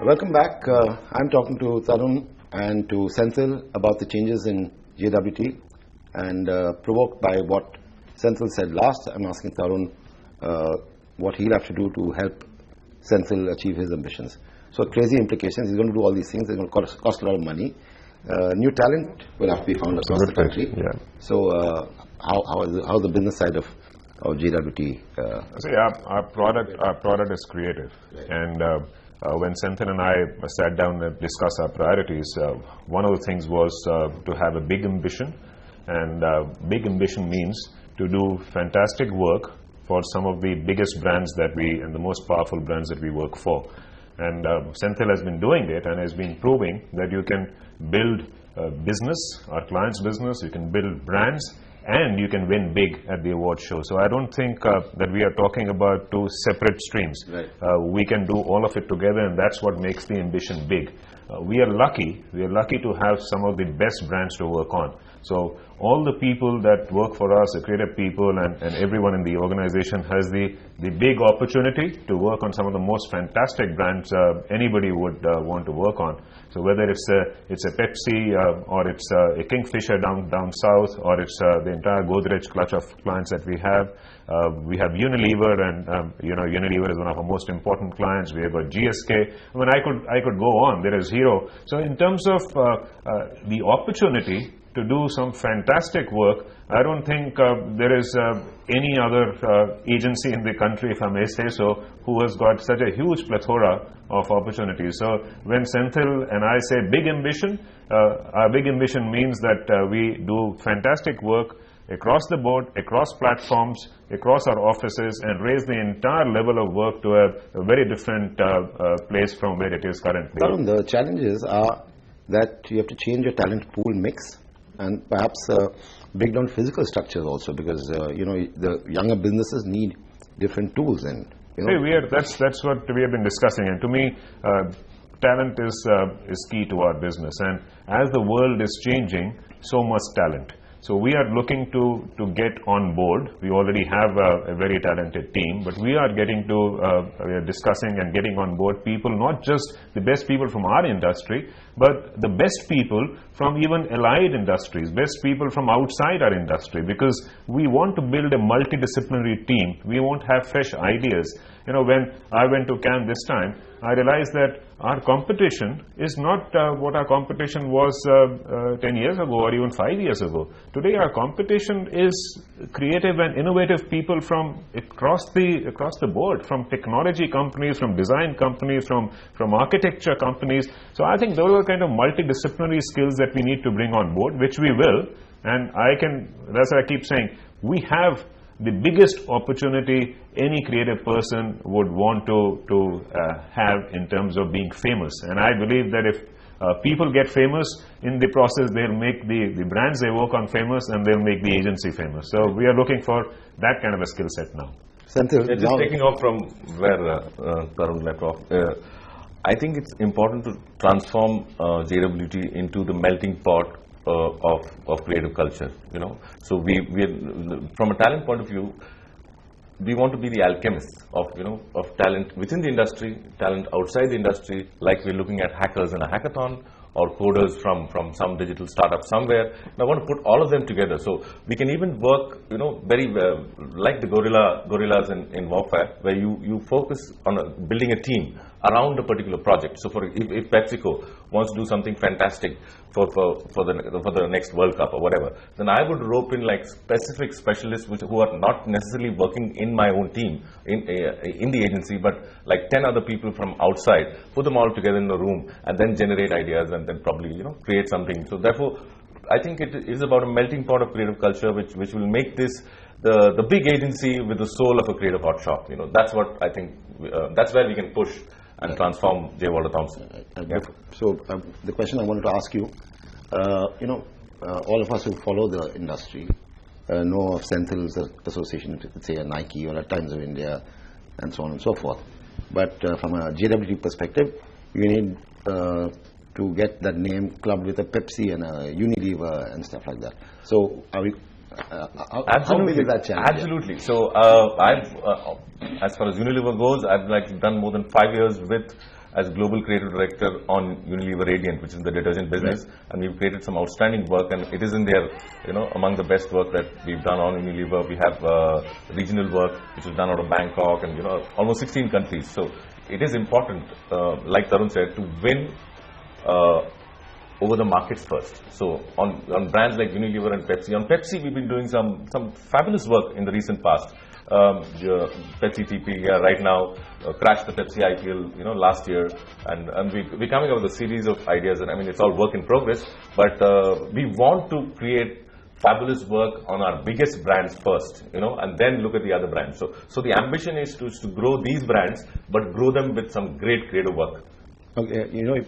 Welcome back. I'm talking to Tarun and to Senthil about the changes in JWT, and provoked by what Senthil said last, I'm asking Tarun what he'll have to do to help Senthil achieve his ambitions. So crazy implications. He's going to do all these things. They're going to cost a lot of money. New talent will have to be found across the country. Yeah. So how's the business side of JWT? See, our product is creative, and when Senthil and I sat down and discussed our priorities, one of the things was to have a big ambition, and big ambition means to do fantastic work for some of the biggest brands and the most powerful brands that we work for. And Senthil has been doing it and has been proving that you can build business, our clients' business, you can build brands, and you can win big at the award show. So I don't think that we are talking about two separate streams. Right. We can do all of it together, and that's what makes the ambition big. We are lucky to have some of the best brands to work on. So all the people that work for us, the creative people and everyone in the organization has the big opportunity to work on some of the most fantastic brands anybody would want to work on. So whether it's a Pepsi or it's a Kingfisher down south, or it's the entire Godrej clutch of clients that we have Unilever, and Unilever is one of our most important clients. We have got GSK. I mean, I could go on. There is Hero. So in terms of the opportunity to do some fantastic work, I don't think there is any other agency in the country, if I may say so, who has got such a huge plethora of opportunities. So when Senthil and I say big ambition, our big ambition means that we do fantastic work across the board, across platforms, across our offices, and raise the entire level of work to a very different place from where it is currently. Tarun, the challenges are that you have to change your talent pool mix, and perhaps break down physical structures also, because the younger businesses need different tools. And that's what we have been discussing. And to me, talent is key to our business. And as the world is changing, so must talent. So we are looking to get on board. We already have a very talented team, but we are we are discussing and getting on board people, not just the best people from our industry, but the best people from even allied industries, best people from outside our industry, because we want to build a multidisciplinary team. We won't have fresh ideas. When I went to Cannes this time, I realized that our competition is not what our competition was 10 years ago or even 5 years ago. Today our competition is creative and innovative people from across the board, from technology companies, from design companies, from architecture companies. So I think those are kind of multidisciplinary skills that we need to bring on board, which we will. And that's what I keep saying, we have the biggest opportunity any creative person would want to have in terms of being famous. And I believe that if people get famous, in the process they'll make the brands they work on famous, and they'll make the agency famous. So we are looking for that kind of a skill set now. Senthil, just taking off from where Tarun left off, I think it's important to transform JWT into the melting pot of creative culture. So we from a talent point of view, we want to be the alchemists of talent within the industry, talent outside the industry, like we're looking at hackers in a hackathon, or coders from some digital startup somewhere. And I want to put all of them together, so we can even work very well, like the gorillas in warfare, where you focus on building a team around a particular project. So if PepsiCo wants to do something fantastic for the next World Cup or whatever, then I would rope in like specific specialists who are not necessarily working in my own team in the agency, but like 10 other people from outside, put them all together in a room, and then generate ideas, and then probably create something. So therefore, I think it is about a melting pot of creative culture, which will make this the big agency with the soul of a creative hot shop. That's what I think. That's where we can push and transform J. Walter Thompson. So the question I wanted to ask you, all of us who follow the industry know of Senthil's association with, say, a Nike or a Times of India, and so on and so forth. But from a JWT perspective, you need to get that name clubbed with a Pepsi and a Unilever and stuff like that. So are we? How big is that challenge? Absolutely. So I've, as far as Unilever goes, I've done more than 5 years with as Global Creative Director on Unilever Radiant, which is the detergent business, and we've created some outstanding work, and it is in there, among the best work that we've done on Unilever. We have regional work, which is done out of Bangkok and, almost 16 countries. So it is important, like Tarun said, to win over the markets first. So on brands like Unilever and Pepsi, on Pepsi we've been doing some fabulous work in the recent past. Pepsi TP right now crashed the Pepsi IPL last year, and we're coming up with a series of ideas, and I mean it's all work in progress, but we want to create fabulous work on our biggest brands first, and then look at the other brands. So the ambition is to grow these brands, but grow them with some great creative work. Okay,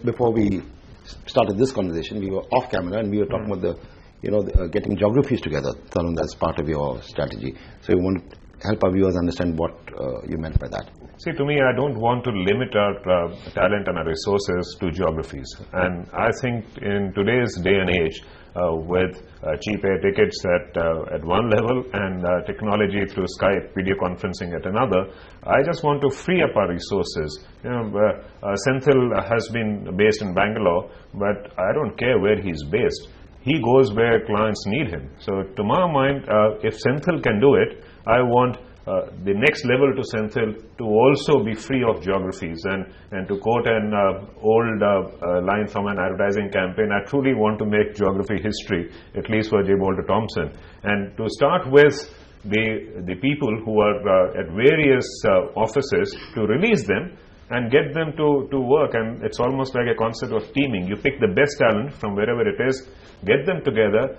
before we started this conversation, we were off camera and we were talking about getting geographies together. Tarun, that's part of your strategy. So you want to help our viewers understand what you meant by that. See, to me, I don't want to limit our talent and our resources to geographies. And I think in today's day and age, with cheap air tickets at one level and technology through Skype, video conferencing at another, I just want to free up our resources. Senthil has been based in Bangalore, but I don't care where he's based. He goes where clients need him. So to my mind, if Senthil can do it, I want the next level to Senthil to also be free of geographies. And to quote an old line from an advertising campaign, I truly want to make geography history, at least for J. Walter Thompson. And to start with the people who are at various offices, to release them and get them to work. And it's almost like a concept of teaming. You pick the best talent from wherever it is, get them together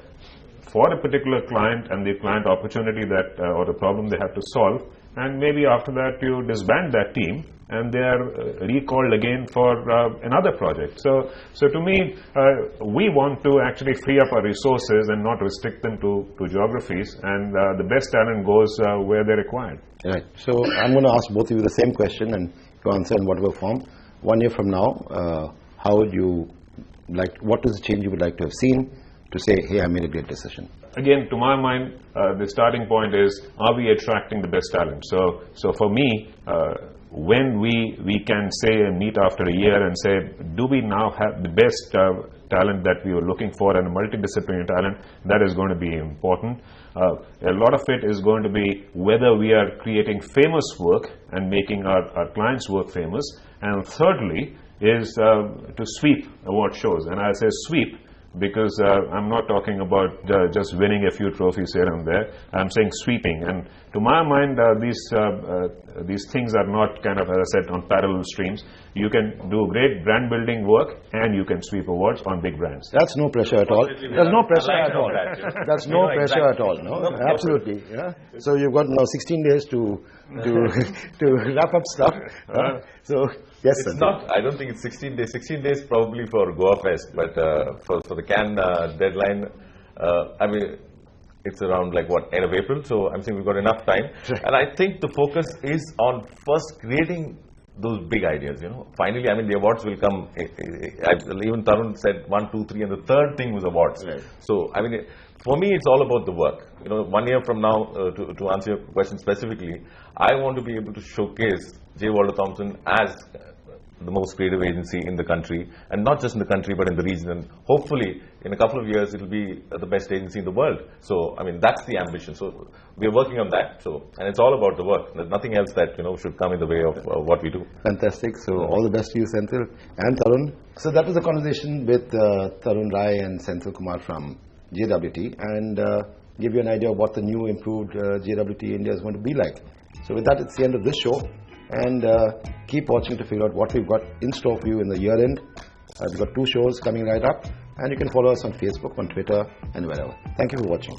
for a particular client and the client opportunity that or the problem they have to solve, and maybe after that you disband that team and they are recalled again for another project. So to me, we want to actually free up our resources and not restrict them to geographies, and the best talent goes where they're required. Right. So I'm going to ask both of you the same question, and you answer in whatever form. 1 year from now, how would you like? What is the change you would like to have seen to say, hey, I made a great decision? Again, to my mind, the starting point is, are we attracting the best talent? So for me, when we can say and meet after a year and say, do we now have the best talent that we were looking for, and a multidisciplinary talent, that is going to be important. A lot of it is going to be whether we are creating famous work and making our clients' work famous. And thirdly is to sweep award shows. And I say sweep because I'm not talking about just winning a few trophies here and there. I'm saying sweeping. And to my mind, these things are not kind of, as I said, on parallel streams. You can do great brand building work and you can sweep awards on big brands. That's no pressure at all. There's no pressure at all. That's no pressure at all. No, absolutely. Yeah. So you've got now 16 days to wrap up stuff. So yes, it's not. I don't think it's 16 days. 16 days probably for Goa Fest, but for the Cannes deadline, I mean, it's around like what, end of April. So I'm saying we've got enough time, and I think the focus is on first creating those big ideas. Finally, I mean, the awards will come. Even Tarun said 1, 2, 3, and the third thing was awards. Right. So I mean, for me, it's all about the work. 1 year from now, to answer your question specifically, I want to be able to showcase J. Walter Thompson as the most creative agency in the country, and not just in the country but in the region, and hopefully in a couple of years it'll be the best agency in the world. So I mean, that's the ambition. So we're working on that. So, and it's all about the work. There's nothing else that should come in the way of what we do. Fantastic. So all the best to you, Senthil and Tarun. So that was a conversation with Tarun Rai and Senthil Kumar from JWT, and give you an idea of what the new improved JWT India is going to be like. So with that, it's the end of this show. And keep watching to figure out what we've got in store for you in the year end. We've got 2 shows coming right up, and you can follow us on Facebook, on Twitter, and wherever. Thank you for watching.